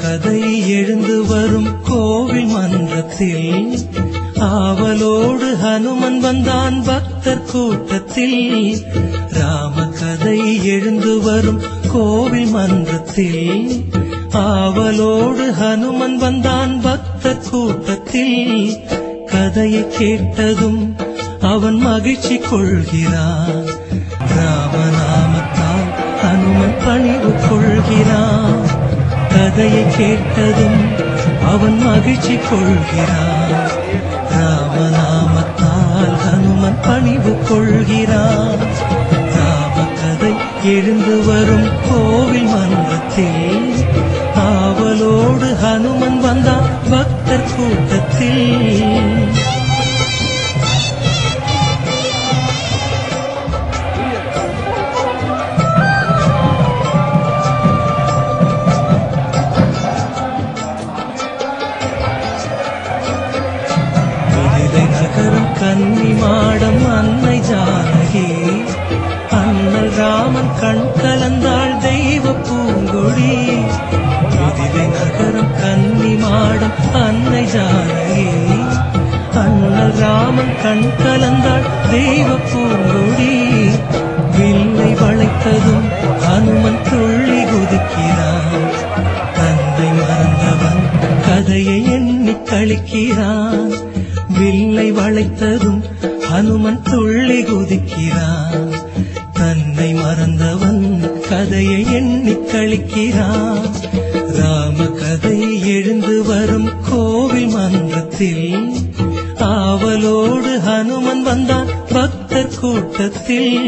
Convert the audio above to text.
கதை எழுந்து வரும் கோவில் மன்றத்தில் ஆவலோடு ஹனுமன் வந்தான் பக்தர் கூட்டத்தில். ராம கதை எழுந்து வரும் கோவில் மன்றத்தில் ஆவலோடு ஹனுமன் வந்தான் பக்தர் கூட்டத்தில். கதையை கேட்டதும் அவன் மகிழ்ச்சி கொள்கிறான். ராமநாமத்தால் ஹனுமன் பணிவு கொள்கிறான். கதையை கேட்டதும் அவன் மகிழ்ச்சி கொள்கிறான். ராமநாமத்தால் ஹனுமன் பணிவு கொள்கிறான். ராம கதை எழுந்து வரும் கோவில் மன்றத்தில் ஆவலோடு ஹனுமன் வந்தான் பக்தர் கூட்டத்தில். நகரம் கன்னி மாடம் அன்னை ஜானகி. அண்ணல் ராமன் கண் கலந்தாள் தெய்வ பூங்கொடி. மிதிலை நகரம் கன்னி மாடம் அன்னை ஜானகி. அண்ணல் ராமன் கண் கலந்தாள் தெய்வ பூங்கொடி. வில்லை வளைத்ததும் ஹனுமன் துள்ளி குதிக்கிறான். தந்தை மறந்தவன் கதையை எண்ணி கழிக்கிறான். வில்லை வளைத்ததும் ஹனுமன் துள்ளி குதிக்கிறான். தன்னை மறந்தவன் கதையை எண்ணி கழிக்கிறான். ராம கதை எழுந்து வரும் கோவில் மன்றத்தில் ஆவலோடு ஹனுமன் வந்தான் பக்தர் கூட்டத்தில்.